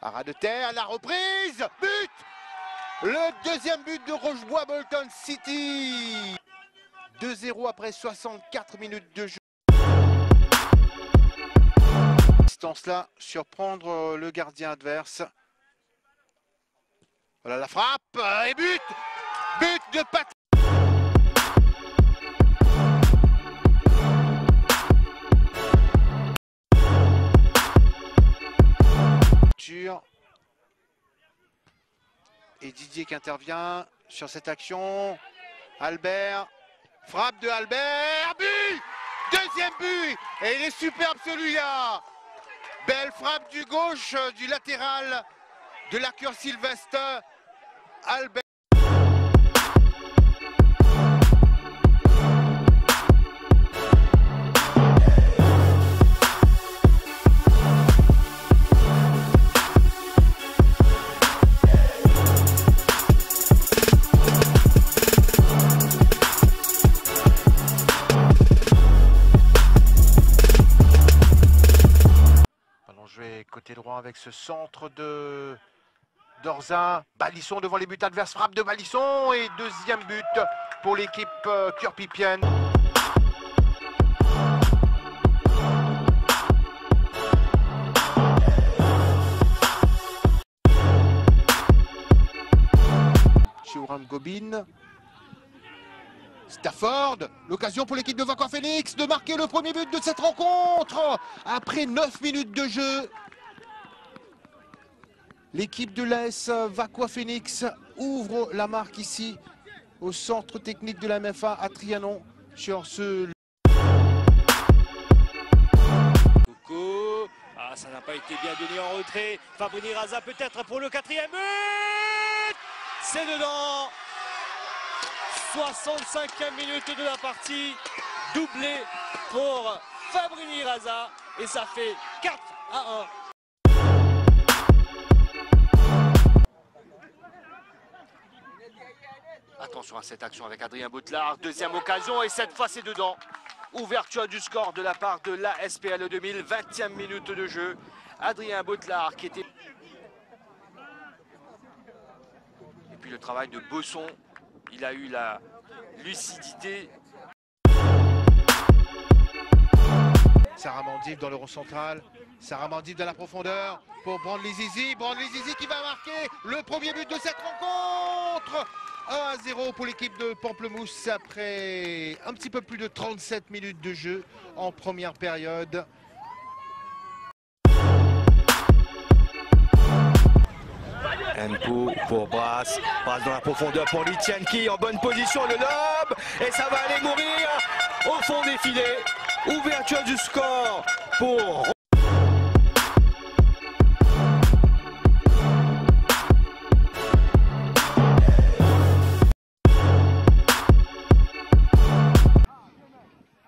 Haras de terre, la reprise, but! Le deuxième but de Rochebois Bolton City. 2-0 après 64 minutes de jeu. Distance là, surprendre le gardien adverse. Voilà la frappe et but! But de Patrick. Et Didier qui intervient sur cette action. Albert, frappe de Albert, but! Deuxième but! Et il est superbe celui-là! Belle frappe du gauche, du latéral de l'arqueur Sylvestre. Albert. Joué côté droit avec ce centre de Dorza. Balisson devant les buts adverses, frappe de Balisson et deuxième but pour l'équipe Cœur-Pipienne. Chouram Gobin. Stafford, l'occasion pour l'équipe de Vaqua Phoenix de marquer le premier but de cette rencontre. Après 9 minutes de jeu, l'équipe de l'AS Vaqua Phoenix ouvre la marque ici au centre technique de la MFA à Trianon sur ce... Coco, ça n'a pas été bien donné en retrait. Fabrini Raza peut-être pour le quatrième but. C'est dedans. 65e minute de la partie, doublé pour Fabrini Raza et ça fait 4-1. Attention à cette action avec Adrien Boutelard, deuxième occasion et cette fois c'est dedans. Ouverture du score de la part de l'ASPLE 2000, 20e minute de jeu. Adrien Boutelard qui était... Et puis le travail de Bosson. Il a eu la lucidité. Sarah Mandib dans le rond central. Sarah Mandib dans la profondeur pour Brandley Zizi. Brandley Zizi qui va marquer le premier but de cette rencontre. 1-0 pour l'équipe de Pamplemousse après un petit peu plus de 37 minutes de jeu en première période. Npo pour Brass, Brass dans la profondeur pour Litianki en bonne position, le lob et ça va aller mourir au fond des filets. Ouverture du score pour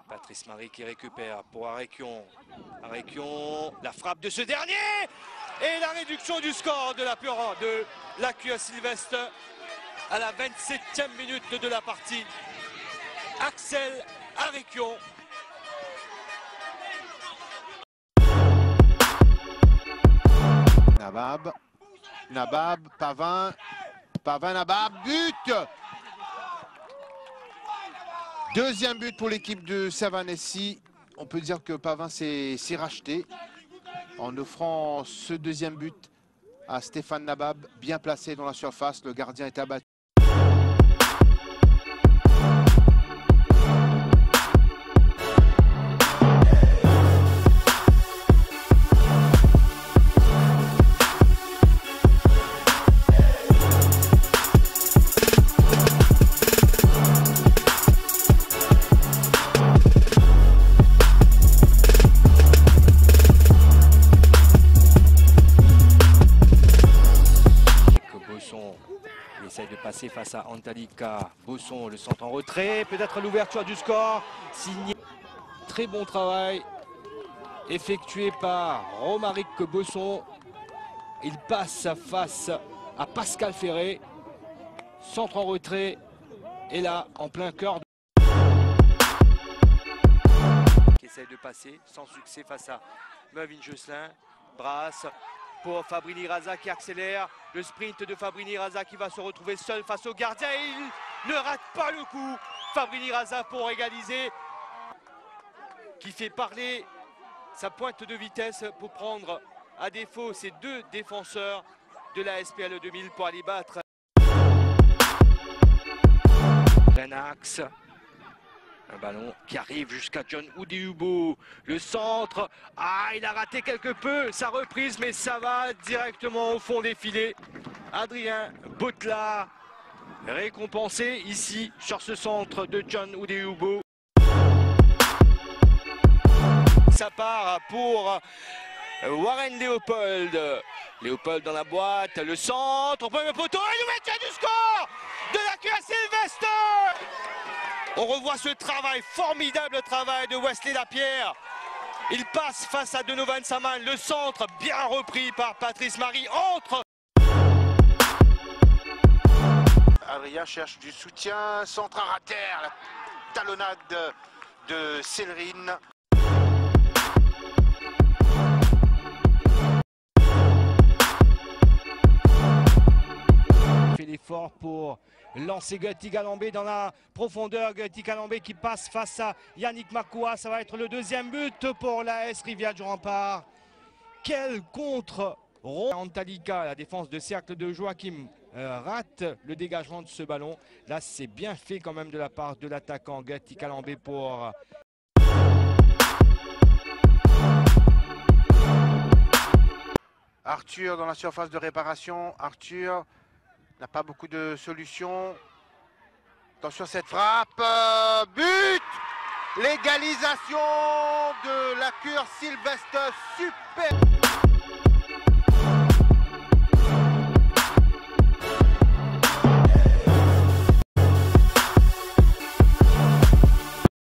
Patrice Marie qui récupère pour Arequion. Arequion, la frappe de ce dernier et la réduction du score de la QA Sylvestre à la 27e minute de la partie. Axel Arequion. Nabab, Pavin, Nabab, but! Deuxième but pour l'équipe de Savanessi. On peut dire que Pavin s'est racheté en offrant ce deuxième but à Stéphane Nabab, bien placé dans la surface. Le gardien est abattu. Il essaie de passer face à Antalika. Bosson, le centre en retrait. Peut-être l'ouverture du score. Signé. Très bon travail effectué par Romaric Bosson. Il passe face à Pascal Ferré. Centre en retrait. Et là, en plein cœur. Qui essaie de passer sans succès face à Mervyn Josselin. Brass. pour Fabrini Raza qui accélère. Le sprint de Fabrini Raza qui va se retrouver seul face au gardien. Et il ne rate pas le coup. Fabrini Raza pour égaliser. Qui fait parler sa pointe de vitesse pour prendre à défaut ces deux défenseurs de la SPL 2000 pour aller battre. Un axe. Un ballon qui arrive jusqu'à John Oudéhubo. Le centre. Ah, il a raté quelque peu sa reprise, mais ça va directement au fond des filets. Adrien Botelard récompensé ici sur ce centre de John Oudéhubo. Ça part pour Warren Léopold. Léopold dans la boîte. Le centre. Premier poteau. Et l'ouverture du score de la QA Sylvester. On revoit ce travail, formidable travail de Wesley Lapierre. Il passe face à Donovan Saman. Le centre bien repris par Patrice Marie. Entre. Adrien cherche du soutien. Centre à terre. La talonnade de Célerine. Fait l'effort pour lancer Guti Galambé dans la profondeur. Guti Galambé qui passe face à Yannick Makoua. Ça va être le deuxième but pour l'AS Rivière du Rempart. Quel contre Antalika, la défense de cercle de Joachim rate le dégagement de ce ballon. Là, c'est bien fait quand même de la part de l'attaquant Guti Galambé pour... Arthur dans la surface de réparation. Arthur n'a pas beaucoup de solutions. Attention cette frappe. But! L'égalisation de la cure Sylvester. Super!